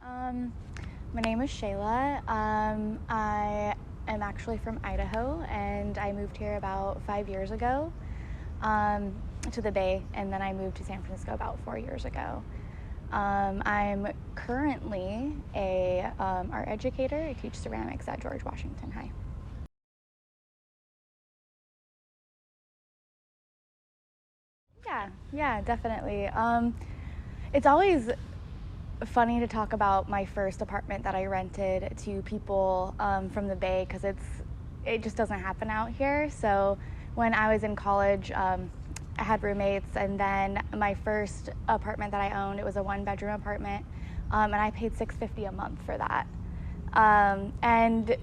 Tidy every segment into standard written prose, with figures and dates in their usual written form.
My name is Shayla. I am actually from Idaho, and I moved here about 5 years ago to the Bay, and then I moved to San Francisco about 4 years ago. I'm currently a art educator. I teach ceramics at George Washington High. Yeah, definitely. It's always funny to talk about my first apartment that I rented to people from the Bay, because it just doesn't happen out here. So when I was in college, I had roommates, and then my first apartment that I owned, it was a 1-bedroom apartment, and I paid $650 a month for that. And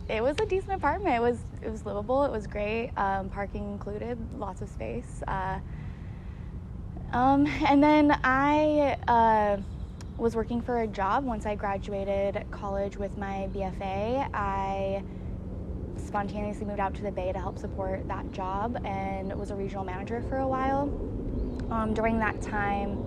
it was a decent apartment. It was livable. It was great. Parking included, lots of space. And then I was working for a job once I graduated college with my BFA. I spontaneously moved out to the Bay to help support that job and was a regional manager for a while. During that time,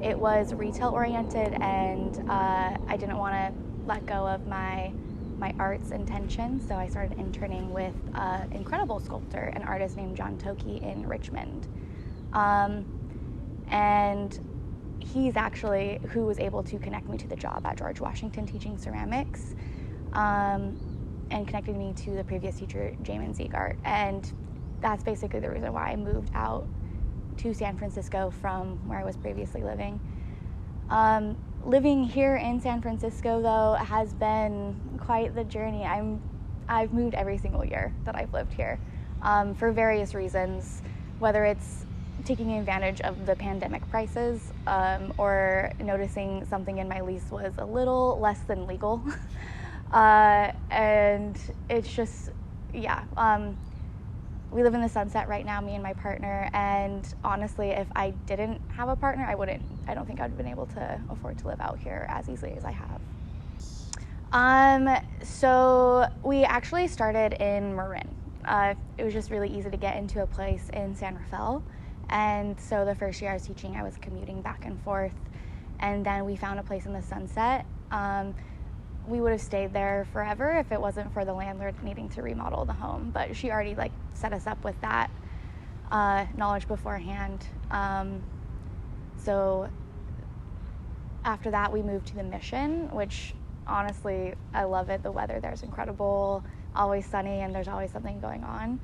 it was retail oriented, and I didn't want to let go of my arts intention, so I started interning with an incredible sculptor, an artist named John Toki in Richmond. And he's actually who was able to connect me to the job at George Washington teaching ceramics, and connected me to the previous teacher, Jamin Ziegart. And that's basically the reason why I moved out to San Francisco from where I was previously living. Living here in San Francisco, though, has been quite the journey. I've moved every single year that I've lived here, for various reasons, whether it's taking advantage of the pandemic prices, or noticing something in my lease was a little less than legal. And it's just, we live in the Sunset right now, me and my partner, and honestly, if I didn't have a partner, I don't think I would have been able to afford to live out here as easily as I have. So we actually started in Marin. It was just really easy to get into a place in San Rafael. And so the first year I was teaching, I was commuting back and forth. And then we found a place in the Sunset. We would have stayed there forever if it wasn't for the landlord needing to remodel the home. But she already set us up with that knowledge beforehand. So after that, we moved to the Mission, which honestly, I love it. The weather there's incredible, always sunny, and there's always something going on.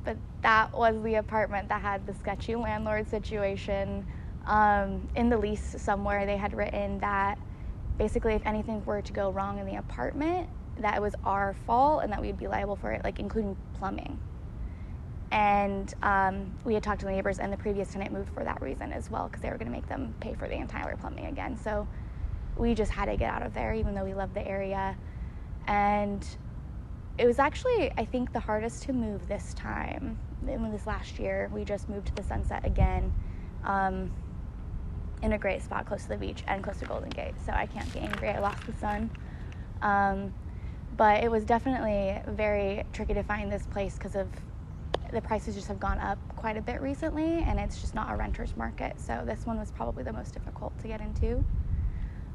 But that was the apartment that had the sketchy landlord situation. In the lease somewhere, they had written that basically if anything were to go wrong in the apartment, that it was our fault and that we'd be liable for it, including plumbing. And we had talked to the neighbors, and the previous tenant moved for that reason as well, because they were going to make them pay for the entire plumbing again. So we just had to get out of there, even though we loved the area. And it was actually, I think, the hardest to move this time. In this last year, we just moved to the Sunset again, in a great spot close to the beach and close to Golden Gate. So I can't be angry. I lost the sun. But it was definitely very tricky to find this place because of the prices just have gone up quite a bit recently, and it's just not a renter's market. So this one was probably the most difficult to get into.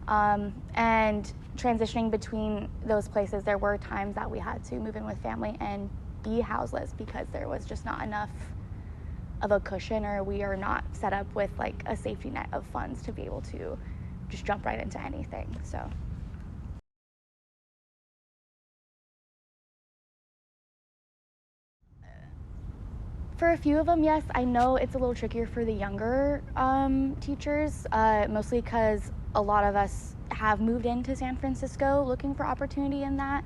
And transitioning between those places, there were times that we had to move in with family and be houseless because there was just not enough of a cushion, or we are not set up with a safety net of funds to be able to just jump right into anything. So for a few of them, yes. I know it's a little trickier for the younger teachers, mostly because a lot of us have moved into San Francisco looking for opportunity in that.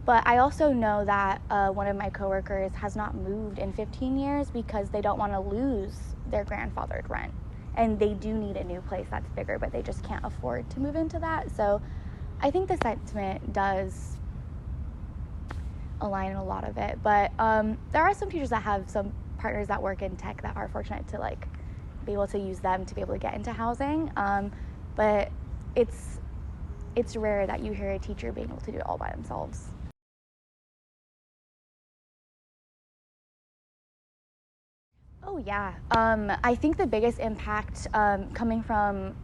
But I also know that one of my coworkers has not moved in 15 years because they don't want to lose their grandfathered rent. And they do need a new place that's bigger, but they just can't afford to move into that. So I think the sentiment does align in a lot of it. But there are some teachers that have some partners that work in tech that are fortunate to be able to use them to be able to get into housing. But it's rare that you hear a teacher being able to do it all by themselves. Oh yeah. I think the biggest impact coming from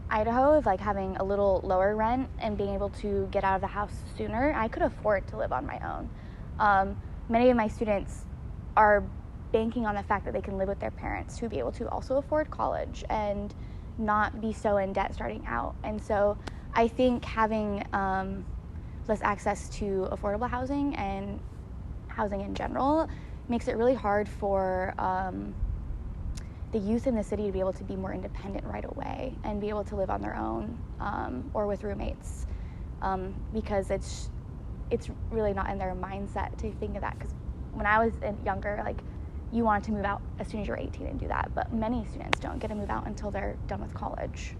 Idaho of like having a little lower rent and being able to get out of the house sooner, I could afford to live on my own. Many of my students are banking on the fact that they can live with their parents to be able to also afford college and not be so in debt starting out. And so I think having less access to affordable housing and housing in general makes it really hard for the youth in the city to be able to be more independent right away and be able to live on their own or with roommates because it's really not in their mindset to think of that. Because when I was younger, like, you wanted to move out as soon as you're 18 and do that, but many students don't get to move out until they're done with college.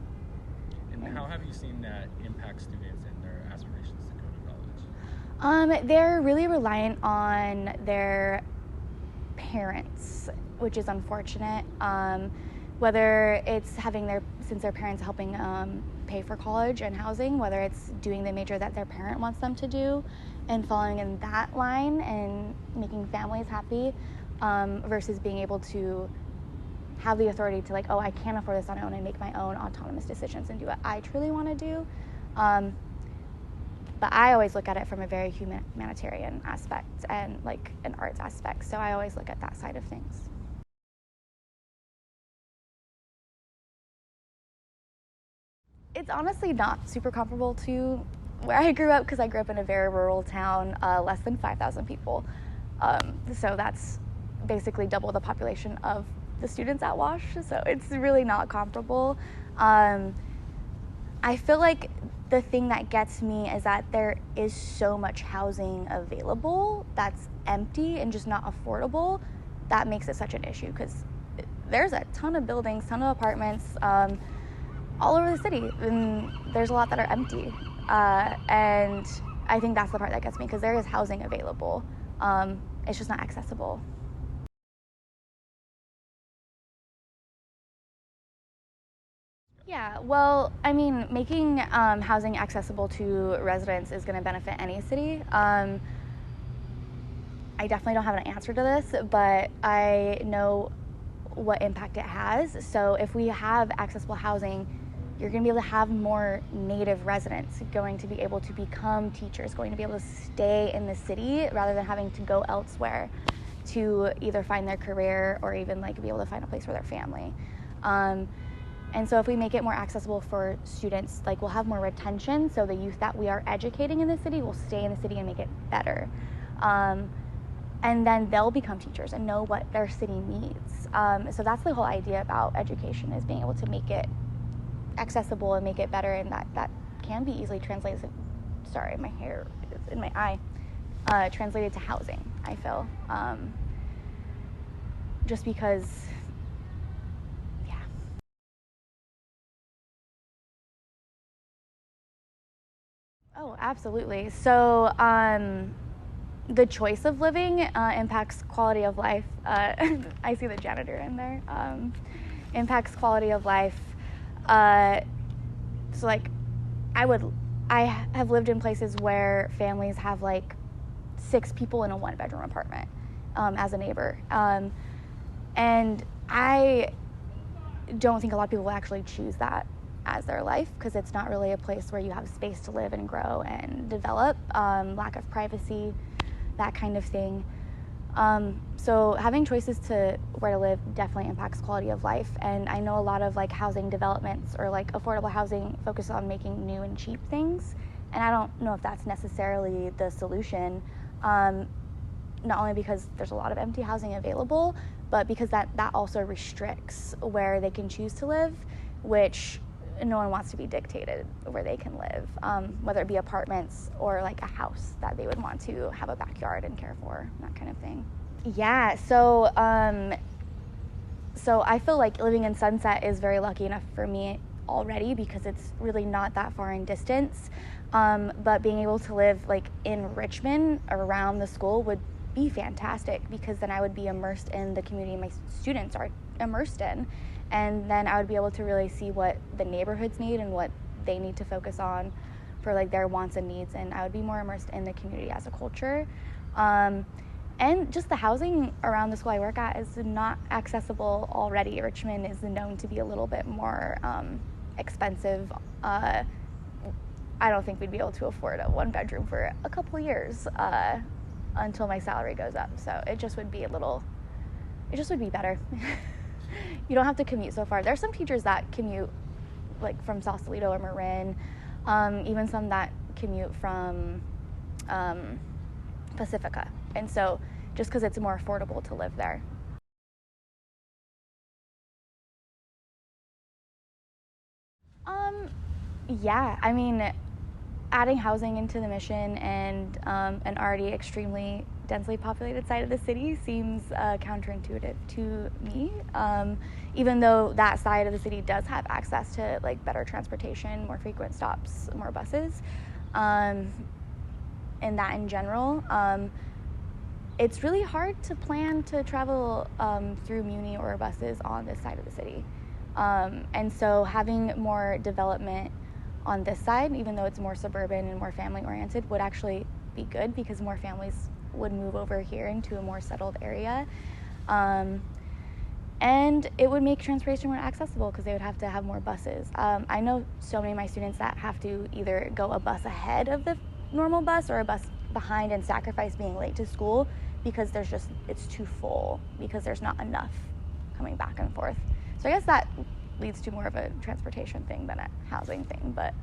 And how have you seen that impact students and their aspirations to go to college? They're really reliant on their parents, which is unfortunate. Whether it's since their parents helping pay for college and housing, whether it's doing the major that their parent wants them to do and following in that line and making families happy, versus being able to have the authority to like, oh, I can't afford this on my own and make my own autonomous decisions and do what I truly want to do. But I always look at it from a very humanitarian aspect and like an arts aspect. So I always look at that side of things. It's honestly not super comparable to where I grew up because I grew up in a very rural town, less than 5,000 people. So that's basically double the population of the students at Wash. So it's really not comparable. I feel like the thing that gets me is that there is so much housing available that's empty and just not affordable. That makes it such an issue because there's a ton of buildings, ton of apartments all over the city, and there's a lot that are empty. And I think that's the part that gets me because there is housing available. It's just not accessible. Yeah, well, I mean, making housing accessible to residents is going to benefit any city. I definitely don't have an answer to this, but I know what impact it has. So if we have accessible housing, you're going to be able to have more native residents going to be able to become teachers, going to be able to stay in the city rather than having to go elsewhere to either find their career or even like be able to find a place for their family. And so if we make it more accessible for students, like, we'll have more retention, so the youth that we are educating in the city will stay in the city and make it better. And then they'll become teachers and know what their city needs. So that's the whole idea about education, is being able to make it accessible and make it better, and that can be easily translated. Sorry, my hair is in my eye. Translated to housing, I feel. Just because, yeah. Oh, absolutely. So the choice of living impacts quality of life. I see the janitor in there. Impacts quality of life. So like, I have lived in places where families have like 6 people in a 1-bedroom apartment as a neighbor. And I don't think a lot of people will actually choose that as their life because it's not really a place where you have space to live and grow and develop, lack of privacy, that kind of thing. So having choices to where to live definitely impacts quality of life. And I know a lot of like housing developments or like affordable housing focus on making new and cheap things. And I don't know if that's necessarily the solution, not only because there's a lot of empty housing available, but because that also restricts where they can choose to live, which no one wants to be dictated where they can live, whether it be apartments or like a house that they would want to have a backyard and care for, that kind of thing. Yeah, so I feel like living in Sunset is very lucky enough for me already because it's really not that far in distance. But being able to live like in Richmond around the school would be fantastic because then I would be immersed in the community my students are immersed in. And then I would be able to really see what the neighborhoods need and what they need to focus on for like their wants and needs. And I would be more immersed in the community as a culture. And just the housing around the school I work at is not accessible already. Richmond is known to be a little bit more expensive. I don't think we'd be able to afford a 1-bedroom for a couple years until my salary goes up. So it just would be better. You don't have to commute so far. There's some teachers that commute like from Sausalito or Marin, even some that commute from Pacifica. And so just because it's more affordable to live there. Yeah, I mean, adding housing into the mission and an already extremely densely populated side of the city seems counterintuitive to me, even though that side of the city does have access to like better transportation, more frequent stops, more buses, and that in general. It's really hard to plan to travel through Muni or buses on this side of the city. And so having more development on this side, even though it's more suburban and more family-oriented, would actually be good because more families would move over here into a more settled area. And it would make transportation more accessible because they would have to have more buses. I know so many of my students that have to either go a bus ahead of the normal bus or a bus behind and sacrifice being late to school because it's too full because there's not enough coming back and forth. So I guess that leads to more of a transportation thing than a housing thing, but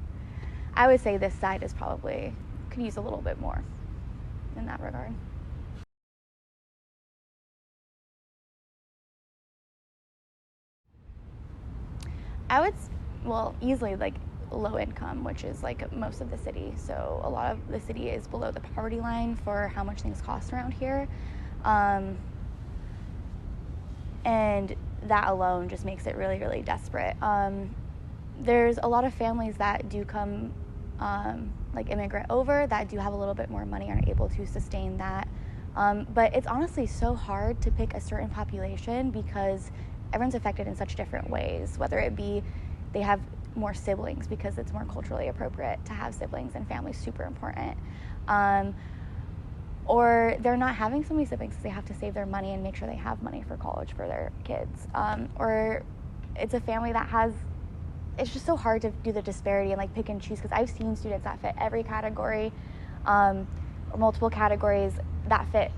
I would say this side is probably could use a little bit more in that regard. I would, easily like low income, which is like most of the city. So a lot of the city is below the poverty line for how much things cost around here. And that alone just makes it really, really desperate. There's a lot of families that do come, like immigrant over, that do have a little bit more money and are able to sustain that. But it's honestly so hard to pick a certain population because everyone's affected in such different ways, whether it be they have more siblings because it's more culturally appropriate to have siblings and family's super important. Or they're not having so many siblings because they have to save their money and make sure they have money for college for their kids. Or it's a family that has, it's just so hard to do the disparity and like pick and choose because I've seen students that fit every category, or multiple categories that fit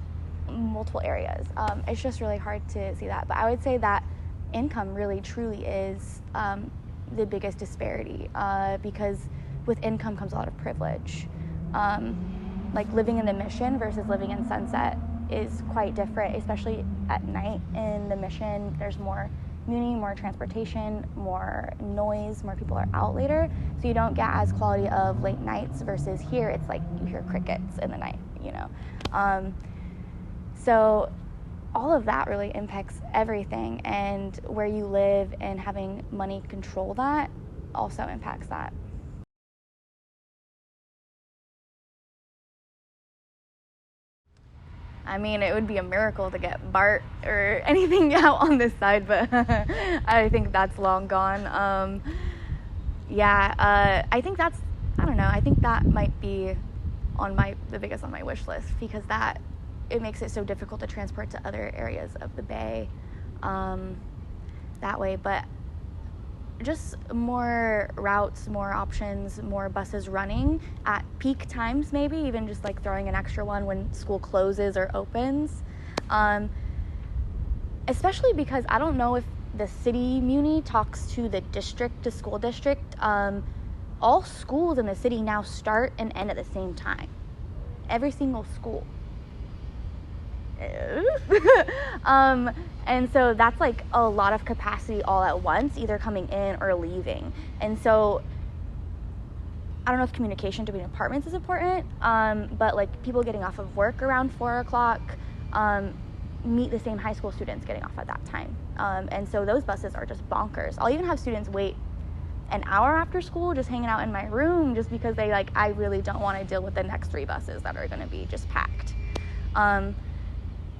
multiple areas. It's just really hard to see that. But I would say that income really truly is the biggest disparity because with income comes a lot of privilege. Like living in the Mission versus living in Sunset is quite different, especially at night. In the Mission, there's more Muni, more transportation, more noise, more people are out later, so you don't get as quality of late nights versus here, it's like you hear crickets in the night, you know. So all of that really impacts everything, and where you live and having money control that also impacts that. I mean, it would be a miracle to get BART or anything out on this side, but I think that's long gone. I think that's, I don't know, I think that might be the biggest on my wish list because it makes it so difficult to transport to other areas of the Bay that way. But just more routes, more options, more buses running at peak times, maybe even just like throwing an extra one when school closes or opens. Especially because I don't know if the city Muni talks to the district, to school district. All schools in the city now start and end at the same time. Every single school. And so that's like a lot of capacity all at once, either coming in or leaving. And so I don't know if communication between apartments is important, but like people getting off of work around 4 o'clock meet the same high school students getting off at that time. And so those buses are just bonkers. I'll even have students wait an hour after school just hanging out in my room just because I really don't want to deal with the next 3 buses that are going to be just packed.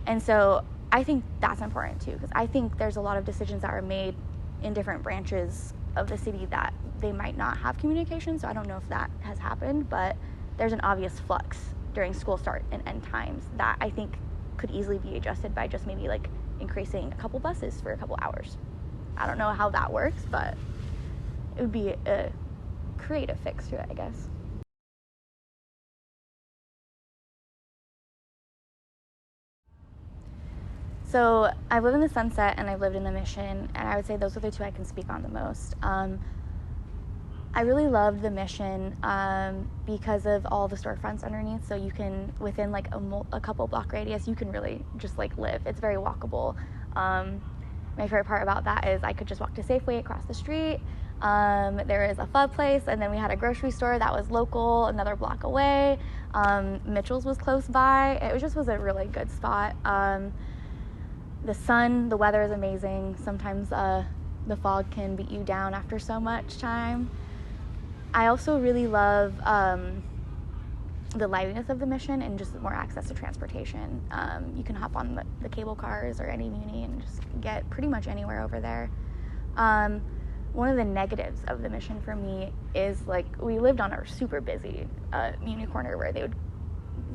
And so I think that's important too, because I think there's a lot of decisions that are made in different branches of the city that they might not have communication. So I don't know if that has happened, but there's an obvious flux during school start and end times that I think could easily be adjusted by just maybe like increasing a couple buses for a couple hours. I don't know how that works, but it would be a creative fix to it, I guess. So I live in the Sunset and I've lived in the Mission, and I would say those are the two I can speak on the most. I really loved the Mission because of all the storefronts underneath. So you can, within like a couple block radius, you can really just like live. It's very walkable. My favorite part about that is I could just walk to Safeway across the street. There is a pho place, and then we had a grocery store that was local, another block away. Mitchell's was close by. It was a really good spot. The weather is amazing. Sometimes the fog can beat you down after so much time. I also really love the liveliness of the Mission and just more access to transportation. You can hop on the cable cars or any muni and just get pretty much anywhere over there. One of the negatives of the Mission for me is, like, we lived on a super busy muni corner where they would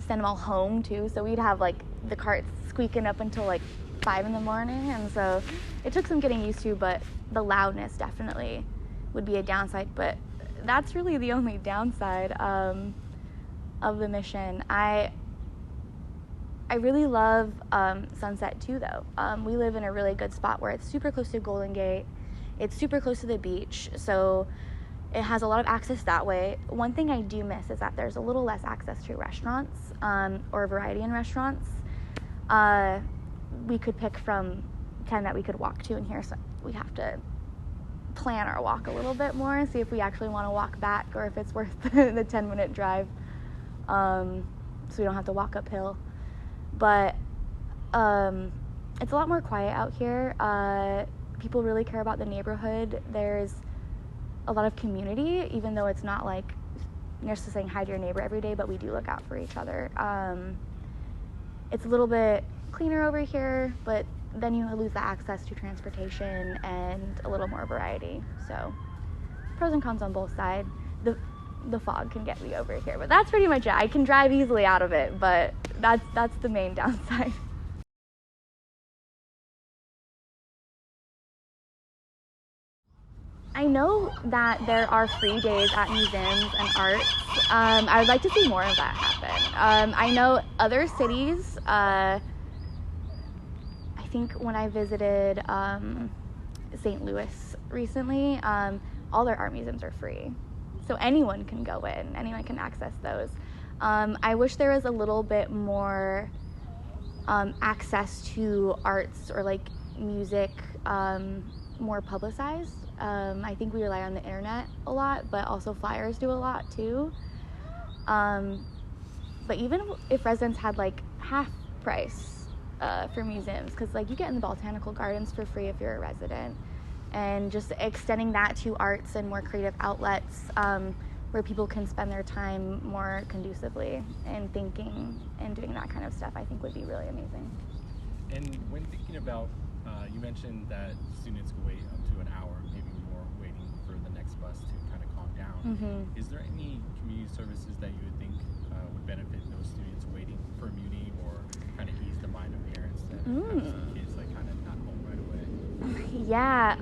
send them all home too, so we'd have like the carts squeaking up until like 5 a.m, and so it took some getting used to, but the loudness definitely would be a downside. But that's really the only downside of the Mission. I really love Sunset too, though. We live in a really good spot where it's super close to Golden Gate. It's super close to the beach, so it has a lot of access that way. One thing I do miss is that there's a little less access to restaurants or variety in restaurants. We could pick from 10 that we could walk to in here, so we have to plan our walk a little bit more and see if we actually want to walk back or if it's worth the 10-minute drive, so we don't have to walk uphill. But it's a lot more quiet out here. People really care about the neighborhood. There's a lot of community, even though it's not like you're just saying hi to your neighbor every day, but we do look out for each other. It's a little bit cleaner over here, but then you lose the access to transportation and a little more variety. So pros and cons on both sides. The fog can get me over here, but that's pretty much it. I can drive easily out of it, but that's the main downside. I know that there are free days at museums and arts. I would like to see more of that happen. I know other cities, I think when I visited St. Louis recently, all their art museums are free. So anyone can go in, anyone can access those. I wish there was a little bit more access to arts or like music more publicized. I think we rely on the internet a lot, but also flyers do a lot too. But even if residents had like half price for museums, because like you get in the botanical gardens for free if you're a resident, and just extending that to arts and more creative outlets where people can spend their time more conducively and thinking and doing that kind of stuff, I think would be really amazing. And when thinking about, you mentioned that students could wait up to an hour, maybe more, waiting for the next bus to kind of calm down. Mm-hmm. Is there any community services that you would think would benefit those students waiting for a muni, or kind of ease the mind of parents that have some kids like kind of not home right away? Yeah.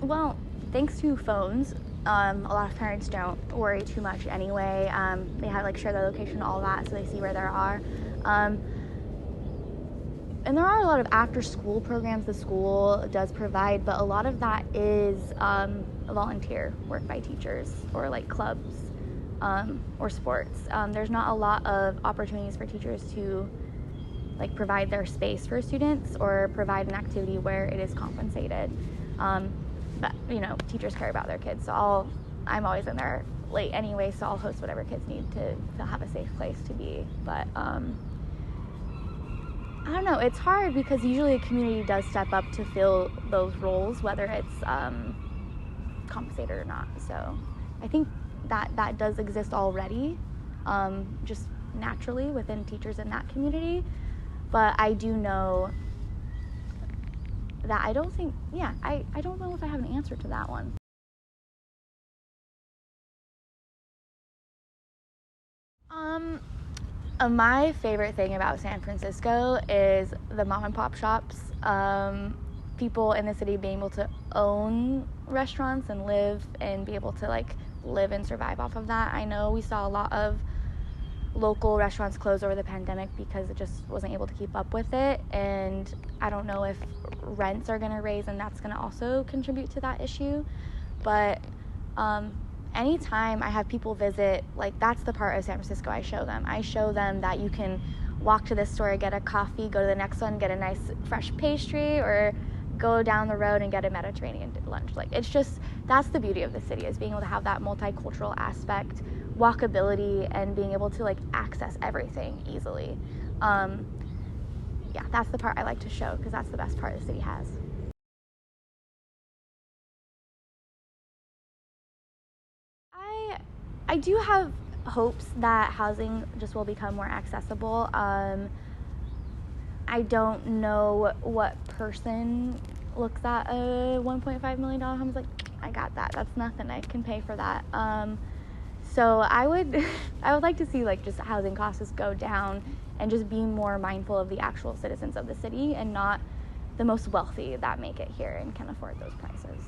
Well, thanks to phones, a lot of parents don't worry too much anyway. They have like share their location, all that, so they see where they are. And there are a lot of after-school programs the school does provide, but a lot of that is volunteer work by teachers or like clubs or sports. There's not a lot of opportunities for teachers to like provide their space for students or provide an activity where it is compensated. But you know, teachers care about their kids, so I'm always in there late anyway, so I'll host whatever kids need to have a safe place to be. But I don't know, it's hard because usually a community does step up to fill those roles, whether it's compensated or not. So I think that does exist already, just naturally within teachers in that community. But I do know that I don't know if I have an answer to that one. My favorite thing about San Francisco is the mom and pop shops. People in the city being able to own restaurants and live and be able to like live and survive off of that. I know we saw a lot of local restaurants close over the pandemic because it just wasn't able to keep up with it, and I don't know if rents are going to raise and that's going to also contribute to that issue. But anytime I have people visit, like that's the part of San Francisco I show them that you can walk to this store, get a coffee, go to the next one, get a nice fresh pastry, or go down the road and get a Mediterranean lunch. Like it's just, that's the beauty of the city, is being able to have that multicultural aspect, walkability, and being able to like access everything easily. Yeah, that's the part I like to show because that's the best part the city has. I do have hopes that housing just will become more accessible. I don't know what person looks at a $1.5 million home and is like, I got that. That's nothing. I can pay for that. So I would like to see like just housing costs go down and just be more mindful of the actual citizens of the city and not the most wealthy that make it here and can afford those prices.